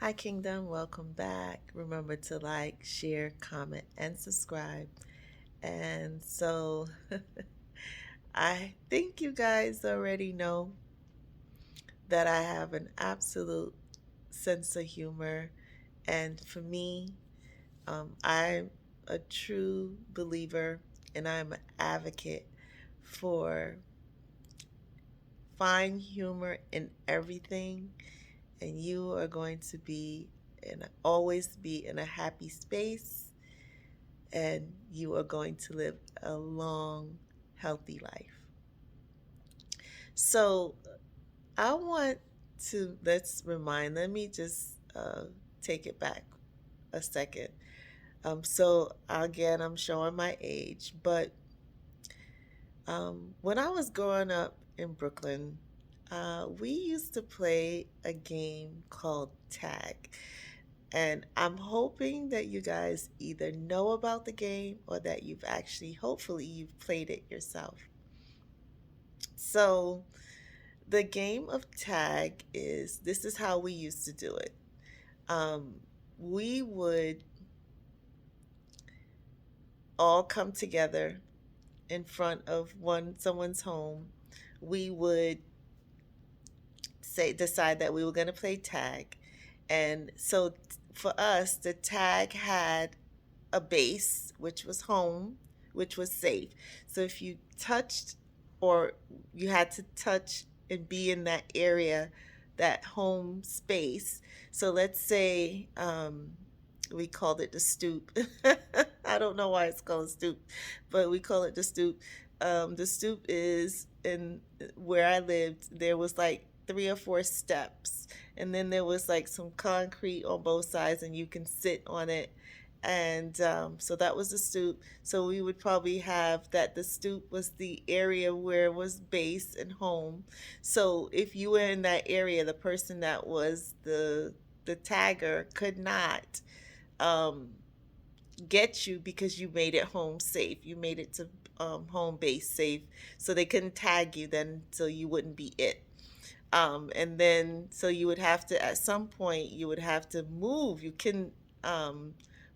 Hi, Kingdom. Welcome back. Remember to like, share, comment, and subscribe. And so I think you guys already know that I have an absolute sense of humor. And for me, I'm a true believer and I'm an advocate for find humor in everything. And you are going to be and always be in a happy space and you are going to live a long, healthy life. So, I want let me just take it back a second. So, again, I'm showing my age, but when I was growing up in Brooklyn, we used to play a game called tag. And I'm hoping that you guys either know about the game or that hopefully, you've played it yourself. So, the game of tag this is how we used to do it. Um, we would all come together in front of someone's home. We would decide that we were going to play tag. And so for us, the tag had a base, which was home, which was safe. So if you touched or you had to touch and be in that area, that home space. So let's say we called it the stoop. I don't know why it's called a stoop, but we call it the stoop. The stoop is in where I lived. There was like three or four steps, and then there was like some concrete on both sides, and you can sit on it. And so that was the stoop. So we would probably have that the stoop was the area where it was base and home. So if you were in that area, the person that was the tagger could not um, get you because you made it home safe. You made it to home base safe, so they couldn't tag you then, so you wouldn't be it. And then so you would have to at some point you would have to move. You can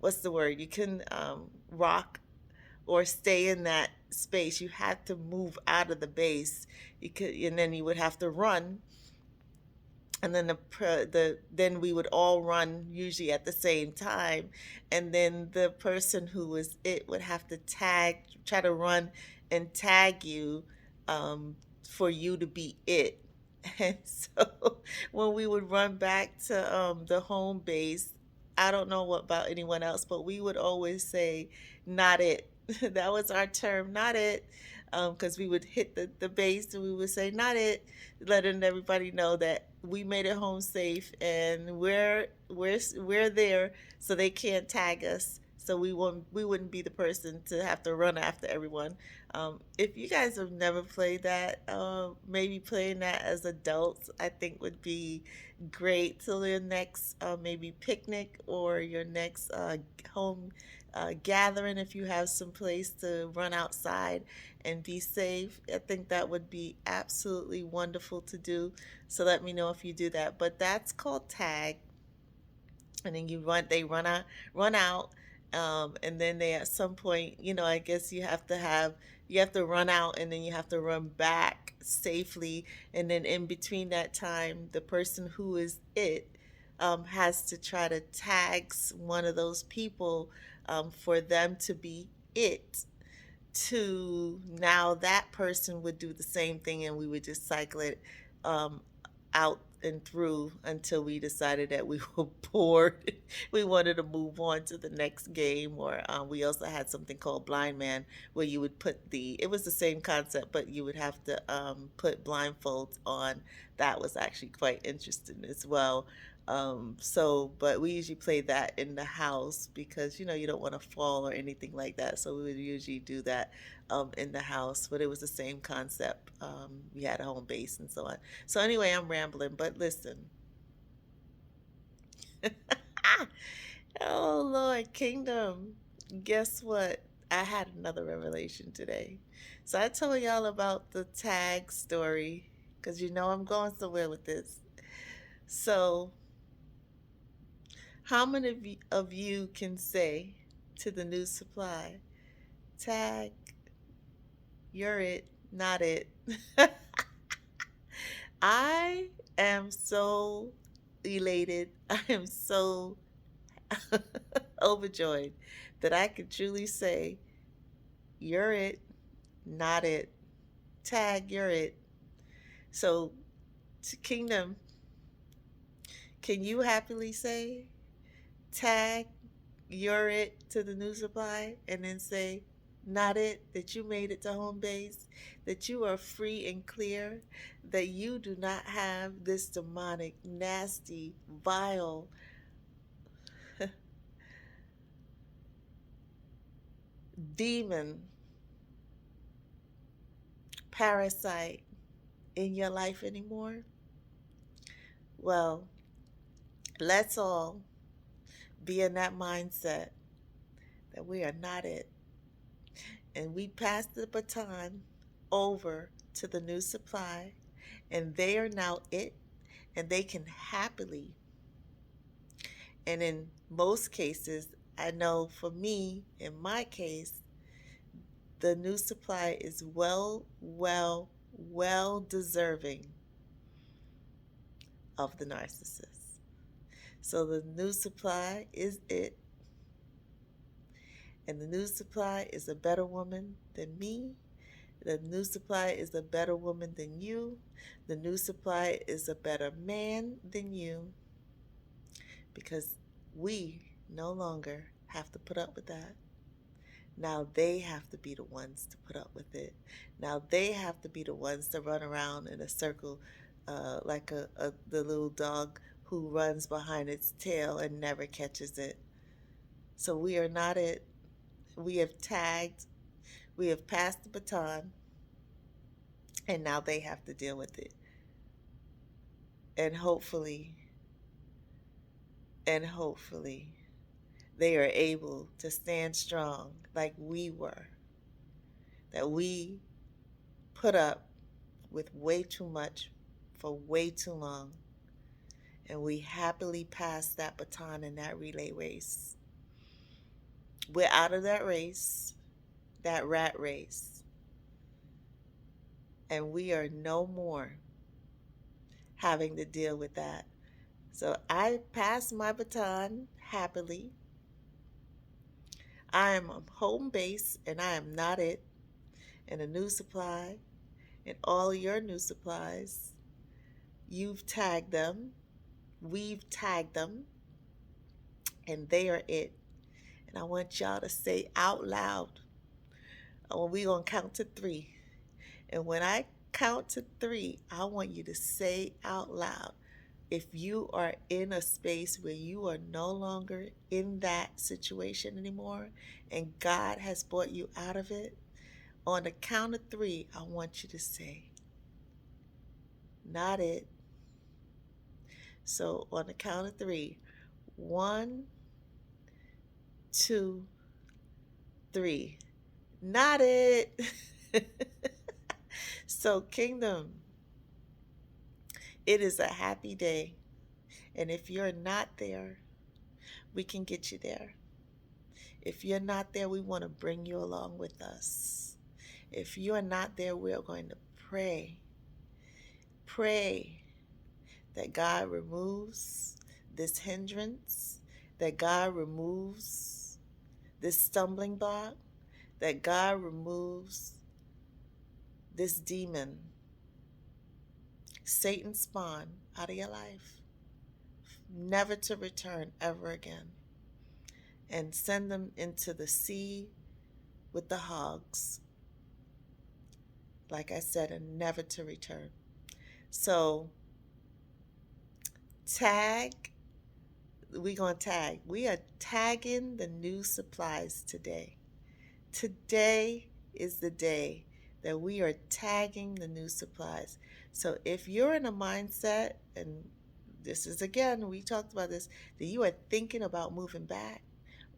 what's the word? You can rock or stay in that space. You had to move out of the base. You could, and then you would have to run, and then then we would all run usually at the same time, and then the person who was it would have to try to run and tag you, um, for you to be it. And so when we would run back to the home base, I don't know what about anyone else, but we would always say, "Not it." That was our term, "Not it," because we would hit the base and we would say, "Not it," letting everybody know that we made it home safe and we're there, so they can't tag us. So we wouldn't be the person to have to run after everyone. If you guys have never played that, maybe playing that as adults, I think would be great till your next maybe picnic or your next home gathering. If you have some place to run outside and be safe, I think that would be absolutely wonderful to do. So let me know if you do that. But that's called tag. And then they run out, and then they at some point, I guess you have to run out, and then you have to run back safely, and then in between that time, the person who is it has to try to tag one of those people, for them to be it, to now that person would do the same thing and we would just cycle it um, out and through until we decided that we were bored. We wanted to move on to the next game, or we also had something called Blind Man, where you would it was the same concept, but you would have to put blindfolds on. That was actually quite interesting as well. But we usually play that in the house because you don't want to fall or anything like that. So we would usually do that in the house, but it was the same concept. We had a home base and so on. So anyway, I'm rambling, but listen. Oh Lord, Kingdom. Guess what? I had another revelation today. So I told y'all about the tag story because I'm going somewhere with this. So How many of you can say to the new supply, tag, you're it, not it? I am so elated. I am so overjoyed that I can truly say, you're it, not it. Tag, you're it. So, to Kingdom, can you happily say, tag, you're it to the new supply, and then say, not it, that you made it to home base, that you are free and clear, that you do not have this demonic, nasty, vile demon, parasite in your life anymore? Well, let's all be in that mindset that we are not it. And we pass the baton over to the new supply, and they are now it, and they can happily, and in most cases, I know for me, in my case, the new supply is well deserving of the narcissist. So the new supply is it, and the new supply is a better woman than me. The new supply is a better woman than you. The new supply is a better man than you, because we no longer have to put up with that. Now they have to be the ones to put up with it. Now they have to be the ones to run around in a circle, like the little dog who runs behind its tail and never catches it. So we are not it. We have tagged, we have passed the baton, and now they have to deal with it. And hopefully, they are able to stand strong like we were, that we put up with way too much for way too long, and we happily passed that baton in that relay race. We're out of that race, that rat race, and we are no more having to deal with that. So I pass my baton happily. I am a home base, and I am not it. And a new supply, and all your new supplies, you've tagged them, we've tagged them, and they are it. And I want y'all to say out loud, when we gonna count to three. And when I count to three, I want you to say out loud, if you are in a space where you are no longer in that situation anymore, and God has brought you out of it, on the count of three, I want you to say, not it. So on the count of three, 1, 2, 3. Not it. So, Kingdom, it is a happy day. And if you're not there, we can get you there. If you're not there, we want to bring you along with us. If you're not there, we're going to pray. Pray that God removes this hindrance, that God removes this stumbling block, that God removes this demon, Satan's spawn, out of your life, never to return ever again, and send them into the sea with the hogs, like I said, and never to return. So we are tagging the new supplies today. Today is the day that we are tagging the new supplies. So if you're in a mindset, and this is again, we talked about this, that you are thinking about moving back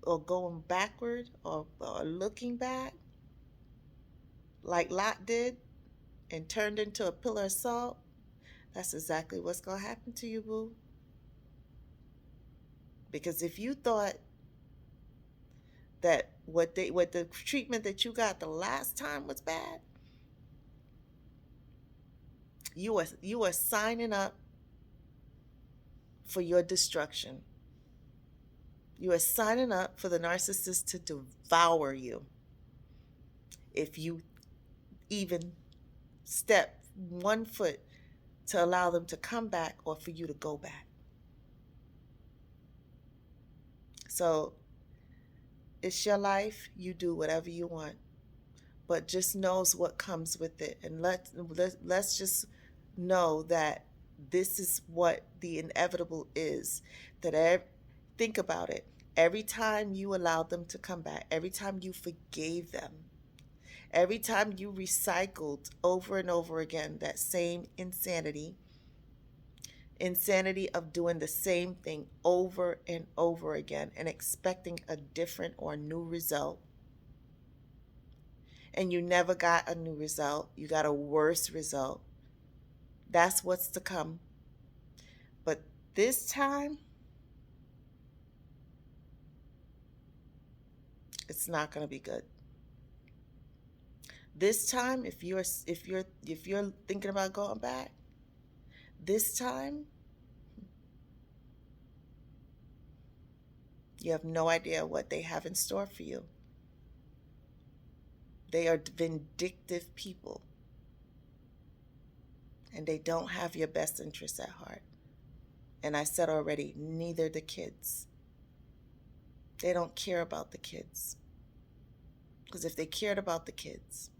or going backward, or looking back like Lot did and turned into a pillar of salt, that's exactly what's going to happen to you, boo. Because if you thought that what the treatment that you got the last time was bad, you are signing up for your destruction. You are signing up for the narcissist to devour you if you even step 1 foot to allow them to come back or for you to go back. So it's your life. You do whatever you want, but just knows what comes with it. And let's just know that this is what the inevitable is. Think about it. Every time you allowed them to come back, every time you forgave them, every time you recycled over and over again that same insanity of doing the same thing over and over again and expecting a different or new result, and you never got a new result, you got a worse result. That's what's to come. But this time, it's not going to be good. This time, if you're thinking about going back, this time you have no idea what they have in store for you. They are vindictive people, and they don't have your best interests at heart. And I said already, neither the kids. They don't care about the kids. Because if they cared about the kids,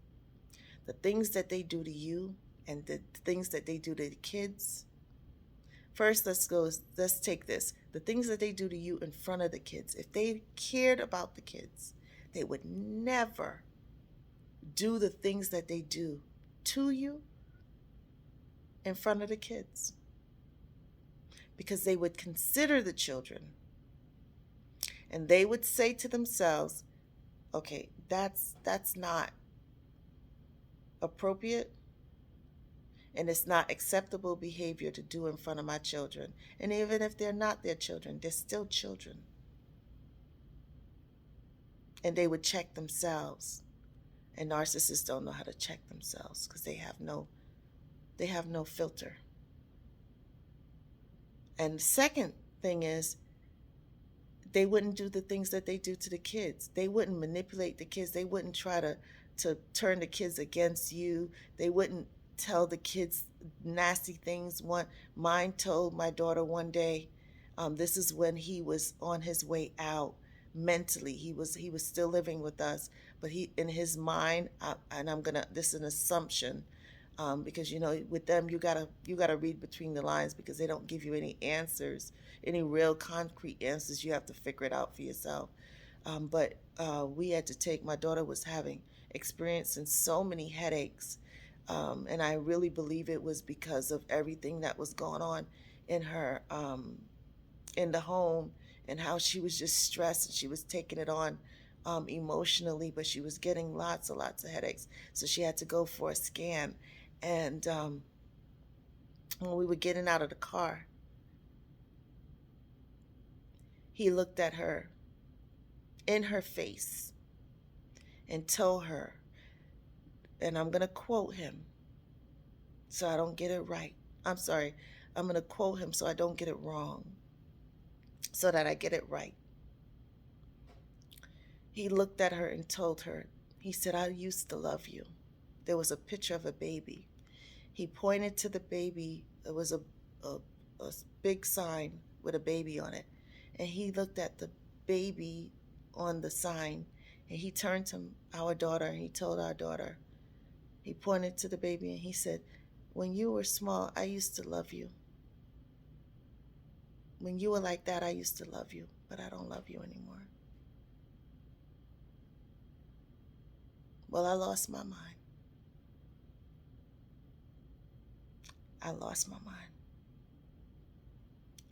the things that they do to you and the things that they do to the kids, first let's take this. The things that they do to you in front of the kids, if they cared about the kids, they would never do the things that they do to you in front of the kids. Because they would consider the children, and they would say to themselves, okay, that's not appropriate, and it's not acceptable behavior to do in front of my children. And even if they're not their children, they're still children. And they would check themselves. And narcissists don't know how to check themselves because they have no filter. And the second thing is, they wouldn't do the things that they do to the kids. They wouldn't manipulate the kids. They wouldn't try to turn the kids against you. They wouldn't tell the kids nasty things. Mine told my daughter one day, this is when he was on his way out mentally. He was still living with us, but he, in his mind, and this is an assumption, because with them you gotta read between the lines, because they don't give you any answers, any real concrete answers. You have to figure it out for yourself. But we had to take. My daughter was experiencing so many headaches, and I really believe it was because of everything that was going on in her in the home, and how she was just stressed and she was taking it on emotionally, but she was getting lots of headaches. So she had to go for a scan. And when we were getting out of the car, he looked at her in her face and told her, and I'm going to quote him so I don't get it right. I'm sorry. I'm going to quote him so I don't get it wrong, so that I get it right. He looked at her and told her, he said, I used to love you. There was a picture of a baby. He pointed to the baby. It was a big sign with a baby on it. And he looked at the baby on the sign, and he turned to our daughter and he told our daughter, he pointed to the baby and he said, when you were small, I used to love you. When you were like that, I used to love you, but I don't love you anymore. Well, I lost my mind. I lost my mind.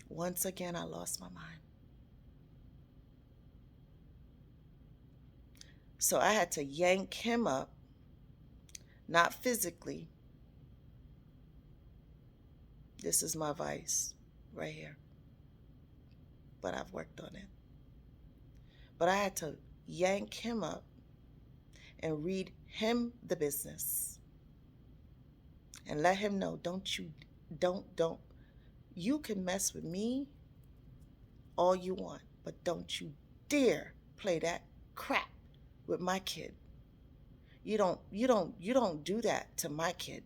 Once again, I lost my mind. So I had to yank him up, not physically. This is my vice right here. but I've worked on it. But I had to yank him up and read him the business and let him know, don't, you can mess with me all you want, but don't you dare play that crap with my kid. You don't do that to my kid.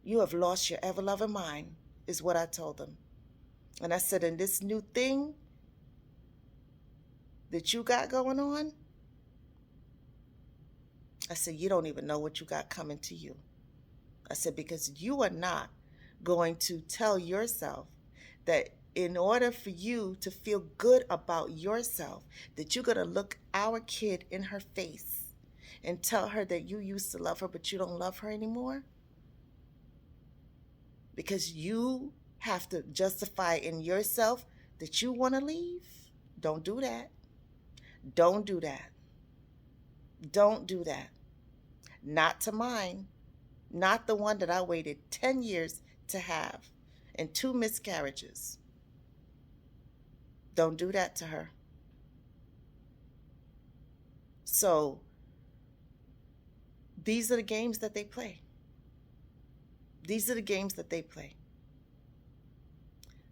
You have lost your ever loving mind, is what I told him. And I said, and this new thing that you got going on, I said, you don't even know what you got coming to you. I said, because you are not going to tell yourself that in order for you to feel good about yourself, that you're going to look our kid in her face and tell her that you used to love her, but you don't love her anymore. Because you have to justify in yourself that you want to leave. Don't do that. Don't do that. Don't do that. Not to mine. Not the one that I waited 10 years to have and 2 miscarriages. Don't do that to her. So these are the games that they play. These are the games that they play.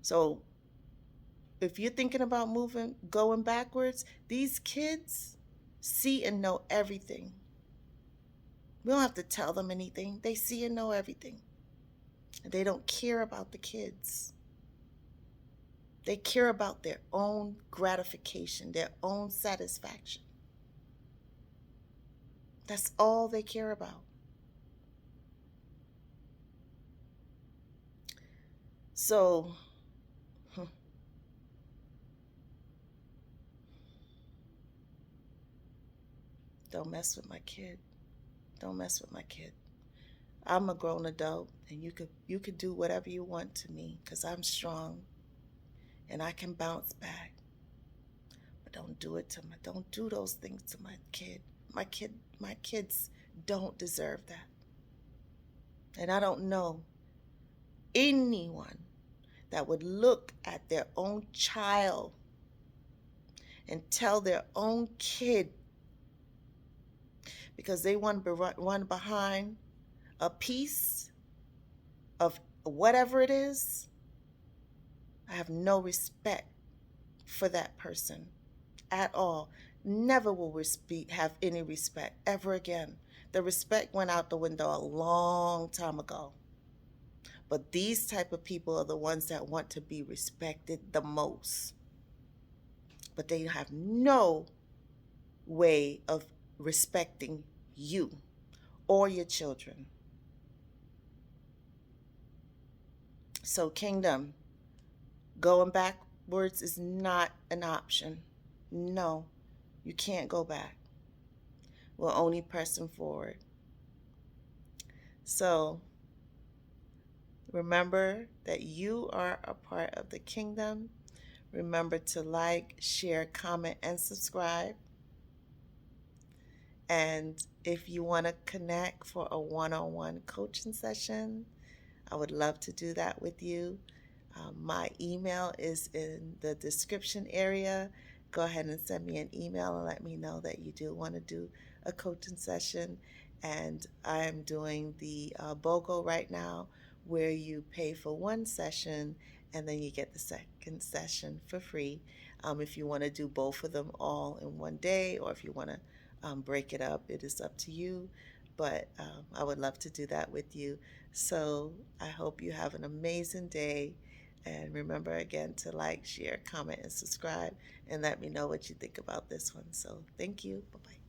So if you're thinking about going backwards, these kids see and know everything. We don't have to tell them anything. They see and know everything. And they don't care about the kids. They care about their own gratification, their own satisfaction. That's all they care about. So, don't mess with my kid. Don't mess with my kid. I'm a grown adult, and you could do whatever you want to me, because I'm strong and I can bounce back. But don't do those things to my kid. My kids don't deserve that. And I don't know anyone that would look at their own child and tell their own kid, because they want to run behind a piece of whatever it is. I have no respect for that person at all. Never will have any respect ever again. The respect went out the window a long time ago. But these type of people are the ones that want to be respected the most. But they have no way of respecting you or your children. So, Kingdom, going backwards is not an option. No, you can't go back. We're only pressing forward. So, remember that you are a part of the kingdom. Remember to like, share, comment, and subscribe. And if you want to connect for a one-on-one coaching session, I would love to do that with you. My email is in the description area. Go ahead and send me an email and let me know that you do want to do a coaching session. And I am doing the BOGO right now, where you pay for one session and then you get the second session for free. If you want to do both of them all in one day, or if you want to break it up, it is up to you. But I would love to do that with you. So I hope you have an amazing day. And remember again to like, share, comment, and subscribe, and let me know what you think about this one. So thank you. Bye-bye.